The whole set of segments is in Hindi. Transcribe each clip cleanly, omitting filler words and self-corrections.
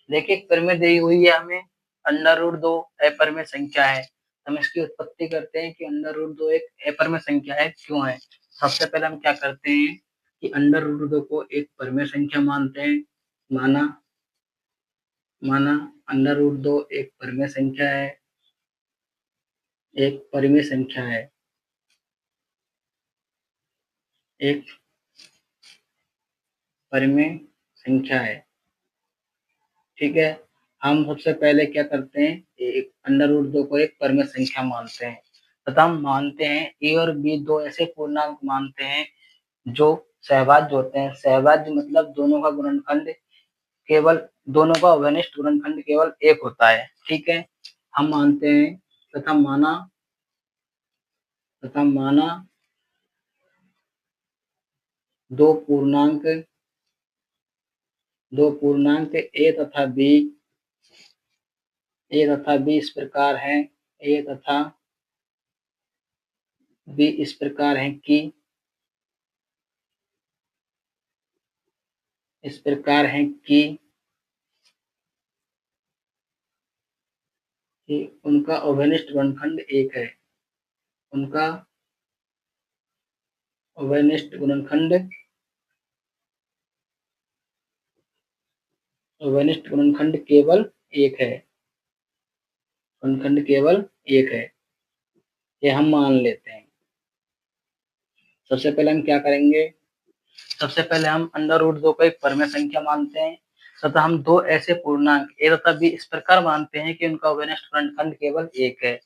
देखिए परिमेय दी हुई है हमें √2 अपरिमेय संख्या है। हम इसकी उत्पत्ति करते हैं कि √2 एक अपरिमेय संख्या है, क्यों है। सबसे पहले हम क्या करते हैं कि √2 को एक परिमेय संख्या मानते हैं। माना √2 एक परिमेय संख्या है, एक परिमेय संख्या है, एक परिमेय संख्या है। ठीक है, हम सबसे पहले क्या करते हैं, एक √2 को एक परिमेय संख्या मानते हैं तथा हम मानते हैं ए और बी दो ऐसे पूर्णांक मानते हैं जो सहभाज्य होते हैं। सहभाज्य मतलब दोनों का गुणनखंड केवल, दोनों का अवनिष्ठ गुणनखंड केवल एक होता है। ठीक है, हम मानते हैं तथा माना दो पूर्णांक ए तथा बी इस प्रकार हैं, ए तथा बी इस प्रकार हैं कि उनका अवनिष्ठ गुणनखंड एक है। उनका अवनिष्ठ गुणनखंड केवल एक है। गुणनखंड केवल एक है, ये हम मान लेते हैं। सबसे पहले हम क्या करेंगे, सबसे पहले हम √2 को एक परिमेय संख्या मानते हैं तथा हम दो ऐसे पूर्णांक ए तथा बी इस प्रकार मानते हैं कि उनका अवनिष्ठ गुणनखंड केवल एक है।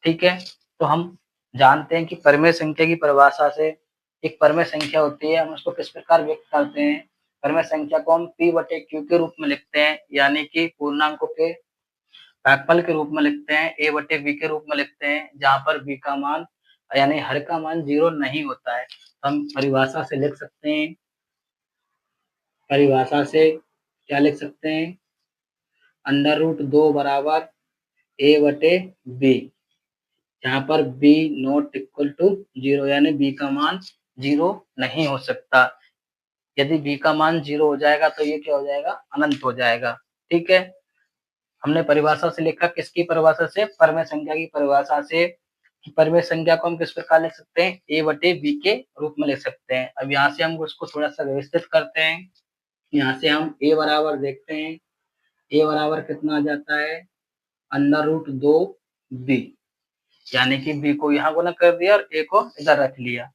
ठीक है, तो हम जानते हैं कि परिमेय संख्या की परिभाषा से एक परिमेय संख्या होती है, हम उसको किस प्रकार व्यक्त करते हैं। परिमेय संख्या को हम p/q के रूप में लिखते हैं, यानी कि पूर्णांकों के भागफल के रूप में लिखते हैं, a/b के रूप में लिखते हैं, जहां पर b का मान यानी हर का मान 0 नहीं होता है। हम परिभाषा से लिख सकते हैं, परिभाषा से क्या लिख सकते हैं, √2 बराबर a/b, जहां पर b नॉट इक्वल टू 0, यानी b का मान 0 नहीं हो सकता। यदि b का मान 0 हो जाएगा तो ये क्या हो जाएगा, अनंत हो जाएगा। ठीक है, हमने परिभाषा से लिखा, किसकी परिभाषा से, परिमेय संख्या की परिभाषा से। परिमेय संख्या को हम किस प्रकार लिख सकते हैं, a/b के रूप में लिख सकते हैं। अब यहाँ से हम उसको थोड़ा सा व्यवस्थित करते हैं। यहाँ से हम a बराबर देखते हैं, a बराबर कितना आ जाता है, √2b, यानी कि b को यहाँ गुना कर दिया और a को इधर रख लिया।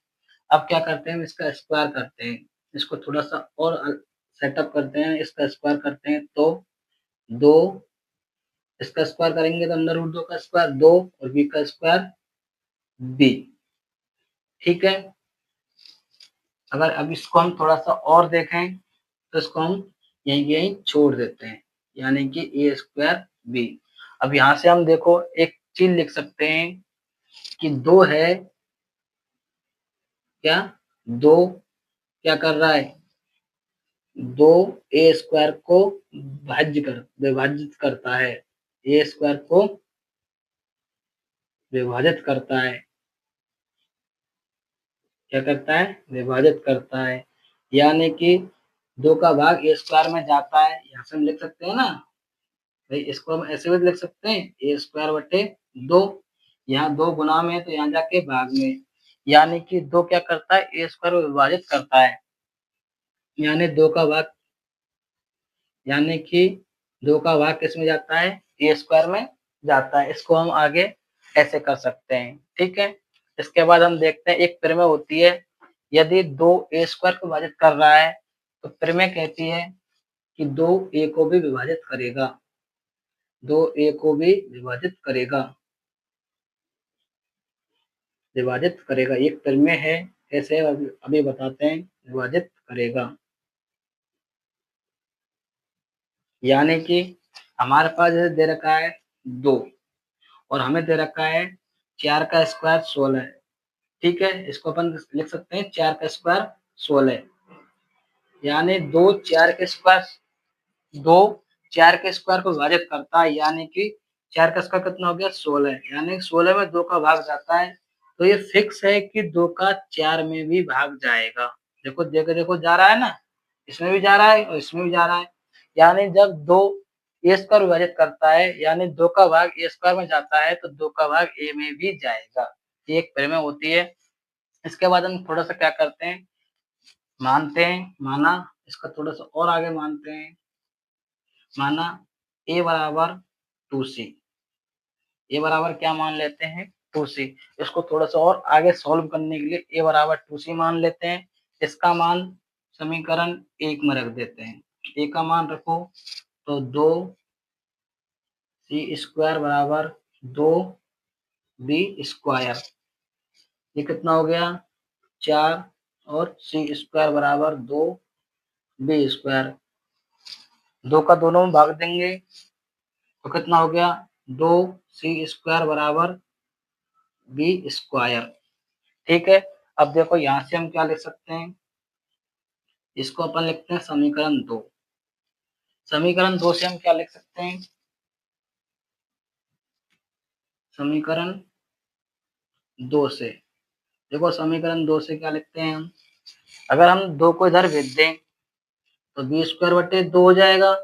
अब क्या करते हैं, इसका स्क्वायर करते हैं, इसको थोड़ा सा और सेटअप करते हैं, इसका स्क्वायर करते हैं तो 2, इसका स्क्वायर करेंगे तो √2 का स्क्वायर 2 और b का स्क्वायर b। ठीक है, अगर अब इसको हम थोड़ा सा और देखें तो इसको हम यहीं छोड़ देते हैं, यानी कि a²b। अब यहाँ से हम देखो एक चीज लिख सकते हैं कि 2 है क्या, 2 क्या कर रहा है, 2 a² को विभाजित करता है, a² को विभाजित करता है, क्या करता है, विभाजित करता है, यानी कि 2 का भाग a² में जाता है। यहाँ से हम लिख सकते हैं ना भाई, इसको हम ऐसे भी लिख सकते हैं a²/2, यहाँ 2 गुना में है तो यहाँ जाके भाग में, यानी कि 2 क्या करता है, a² को विभाजित करता है, यानी 2 का भाग, यानी कि 2 का भाग किस में जाता है, a² में जाता है। इसको हम आगे ऐसे कर सकते हैं। ठीक है, इसके बाद हम देखते हैं एक परिमेय होती है, यदि 2 a² को विभाजित कर रहा है तो परिमेय कहती है कि 2a को भी विभाजित करेगा, 2a को भी विभाजित करेगा। एक परिमेय है, कैसे अभी बताते हैं, विभाजित करेगा। यानी कि हमारे पास जैसे दे रखा है 2 और हमें दे रखा है 4 का स्क्वायर 16। ठीक है, इसको अपन लिख सकते हैं 4 का स्क्वायर 16, यानी 2 4 के स्क्वायर को विभाजित करता है, यानी कि 4 का स्क्वायर कितना हो गया, 16, यानी 16 में 2 का भाग जाता है, तो ये फिक्स है कि 2 का 4 में भी भाग जाएगा। देखो जा रहा है ना, इसमें भी जा रहा है और इसमें भी जा रहा है, यानी जब 2 ए स्क्वायर विभाजित करता है यानी 2 का भाग ए स्क्वायर में जाता है तो 2 का भाग ए में भी जाएगा, ये एक प्रमेय होती है। इसके बाद हम थोड़ा सा क्या करते हैं, मानते हैं, माना इसका थोड़ा सा और आगे मानते हैं, माना a बराबर 2c, a बराबर क्या मान लेते हैं 2c। इसको थोड़ा सा और आगे सॉल्व करने के लिए a बराबर 2c मान लेते हैं, इसका मान समीकरण 1 में रख देते हैं, a का मान रखो तो 2c स्क्वायर बराबर 2b स्क्वायर, ये कितना हो गया 4 और c स्क्वायर बराबर 2b स्क्वायर, 2 का दोनों में भाग देंगे तो कितना हो गया 2c स्क्वायर बराबर b स्क्वायर। ठीक है, अब देखो यहाँ से हम क्या लिख सकते हैं, इसको अपन लिखते हैं समीकरण 2। समीकरण 2 से हम क्या लिख सकते हैं, समीकरण 2 से देखो समीकरण 2 से क्या लिखते हैं हम, अगर हम 2 को इधर भेज दें तो बी स्क्वायर बटे 2 हो जाएगा,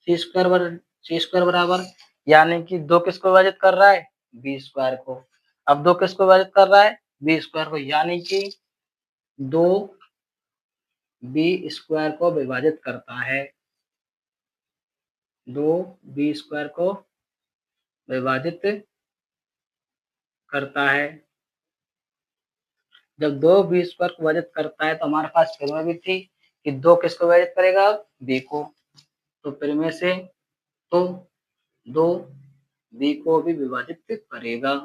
सी स्क्वायर बराबर, यानी कि 2 किसको विभाजित कर रहा है बी स्क्वायर को, अब 2 किसको विभाजित कर रहा है बी स्क्वायर को, यानी कि 2 बी स्क्वायर को विभाजित करता है, 2 बी स्क्वायर को विभाजित करता है। जब 2 बी स्क्वायर को विभाजित करता है तो हमारे पास प्रमेय भी थी कि 2 किसको विभाजित करेगा बी को, तो प्रमेय से तो 2 बी को भी विभाजित करेगा,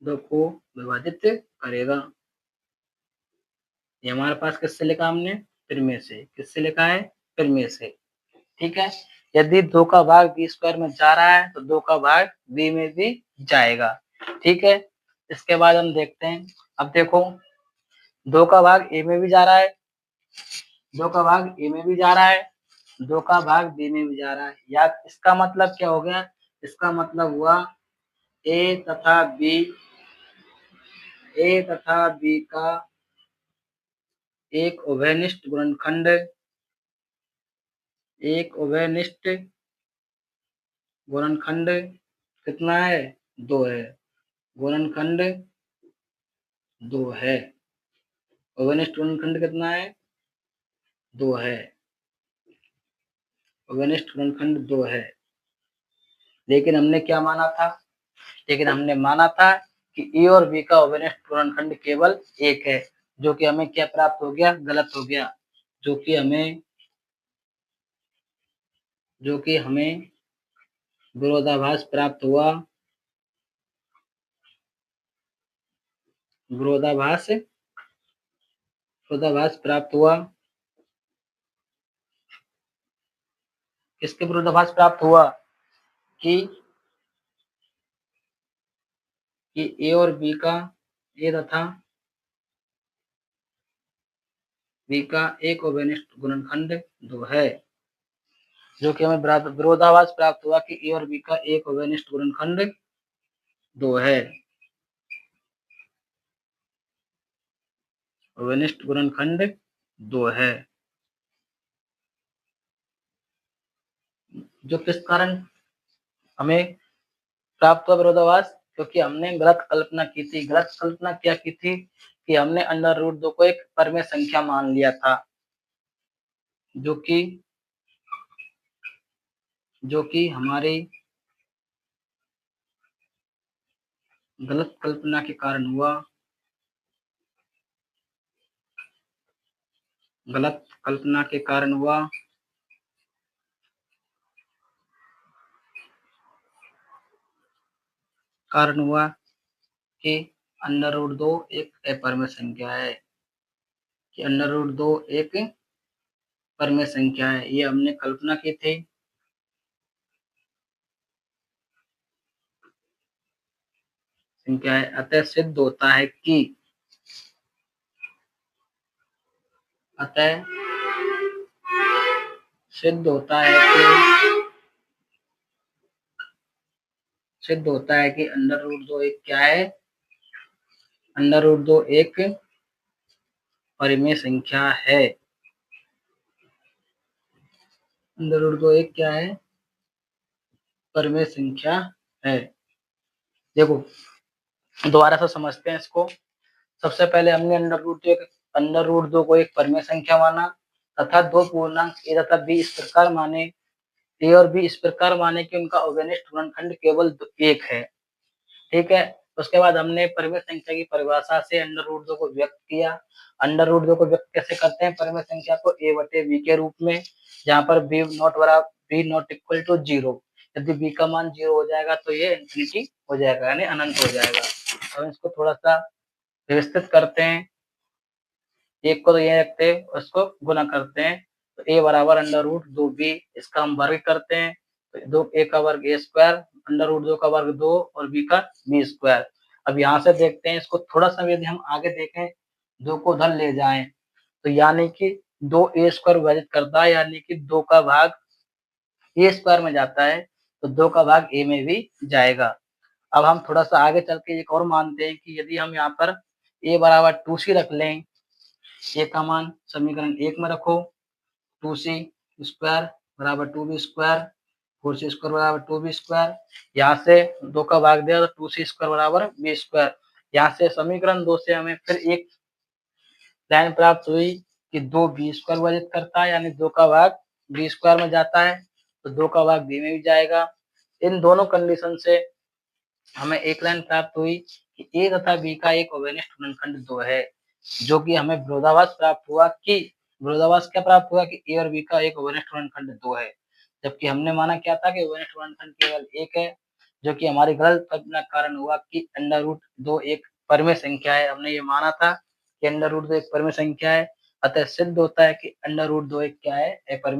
2 को विभाजित करेगा। ये हमारे पास किससे लिखा हमने प्रमेय से, किससे लिखा है प्रमेय से। ठीक है, यदि 2 का भाग बी स्क्वायर में जा रहा है तो 2 का भाग बी में भी जाएगा। ठीक है, इसके बाद हम देखते हैं, अब देखो 2 का भाग ए में भी जा रहा है, 2 का भाग ए में भी जा रहा है, 2 का भाग बी में भी जा रहा है, या इसका मतलब क्या हो गया, इसका मतलब हुआ ए तथा बी का एक उभयनिष्ठ गुणनखंड, एक उभयनिष्ठ गुणनखंड कितना है 2 है, गुणनखंड 2 है, उभयनिष्ठ गुणनखंड कितना है 2 है, उभयनिष्ठ गुणनखंड 2 है। लेकिन हमने क्या माना था, लेकिन हमने माना था कि ए और बी का उभयनिष्ठ गुणनखंड केवल 1 है, जो कि हमें क्या प्राप्त हो गया, गलत हो गया, जो कि हमें विरोधाभास प्राप्त हुआ, विरोधाभास प्राप्त हुआ। किसके विरोधाभास प्राप्त हुआ कि ए और बी का, ए तथा बी का एक उभयनिष्ठ गुणनखंड 2 है, जो कि हमें विरोधाभास प्राप्त हुआ कि ए और बी का एक उभयनिष्ठ गुणनखंड 2 है, उभयनिष्ठ गुणनखंड 2 है, जो किस कारण हमें प्राप्त हुआ विरोधाभास, क्योंकि हमने गलत कल्पना की थी। गलत कल्पना क्या की थी कि हमने अंडर रूट 2 को एक परमेय संख्या मान लिया था, जो कि हमारी गलत कल्पना के कारण हुआ, गलत कल्पना के कारण हुआ, कि अंडर रूट 2 एक अपरिमेय संख्या है, कि अंडर रूट 2 एक परमेय संख्या है, ये हमने कल्पना की थी। संख्या है, अतः सिद्ध होता है कि सिद्ध होता है कि अंडर रूट 2 एक क्या है, अंडर रूट 2 एक परिमेय संख्या है। अंडर रूट 2 एक क्या है, परिमेय संख्या है। देखो दोबारा से समझते हैं इसको। सबसे पहले हमने अंडर रूट दो को एक परिमेय संख्या माना तथा दो पूर्णांक ए तथा बी इस प्रकार माने, ए और बी इस प्रकार माने कि उनका अवयनिष्ठ गुणनखंड केवल एक है। ठीक है, उसके बाद हमने परिमेय संख्या की परिभाषा से अंडर रूट दो को व्यक्त किया। अंडर रूट दो को व्यक्त कैसे करते हैं, परिमेय संख्या को ए बटे बी के रूप में, जहां पर B not equal to zero. यदि बी का मान 0 हो जाएगा तो ये इन्फिनिटी हो जाएगा, यानी अनंत हो जाएगा। अब इसको थोड़ा सा व्यवस्थित करते हैं। एक को तो ये रखते हैं, उसको गुना करते हैं, तो ए बराबर अंडर रूट 2b, इसका हम वर्ग करते हैं, तो दो ए का वर्ग ए स्क्वायर, अंडर रूट 2 का वर्ग 2 और बी का बी स्क्वायर। अब यहाँ से देखते हैं इसको थोड़ा सा, यदि हम आगे देखें 2 को उधर ले जाएं तो यानी कि 2 ए स्क्वायर विभाजित करता है, यानी कि 2 का भाग ए स्क्वायर में जाता है तो 2 का भाग ए में भी जाएगा। अब हम थोड़ा सा आगे चल के एक और मानते हैं कि यदि हम यहाँ पर ए बराबर 2c रख लें, ए का मान समीकरण 1 में रखो, 2c स्क्वायर बराबर 2b स्क्वायर, 4c स्क्वायर बराबर 2b स्क्वायर, यहाँ से 2 का भाग दिया तो 2c स्क्वायर बराबर b स्क्वायर। यहाँ से समीकरण 2 से हमें फिर एक लाइन प्राप्त हुई कि 2b स्क्वायर विभाजित करता है, यानी 2 का भाग b स्क्वायर में जाता है तो 2 का भाग b में भी जाएगा। इन दोनों कंडीशन से हमें एक लाइन प्राप्त हुई कि ए तथा बी का एक अवयनिष्ठ गुणनखंड 2 है, जो कि हमें विरोधाभास प्राप्त हुआ कि विरोधाभास क्या प्राप्त हुआ कि ए और बी का एक अवयनिष्ठ गुणनखंड 2 है, जबकि हमने माना क्या था कि अवयनिष्ठ गुणनखंड केवल एक है, जो कि हमारी गलत कल्पना का कारण हुआ कि अंडर रूट 2 एक परिमेय संख्या है। हमने ये माना था कि अंडर रूट 2 एक परिमेय संख्या है, अतः सिद्ध होता है कि अंडर रूट 2 एक क्या है, एक परिमेय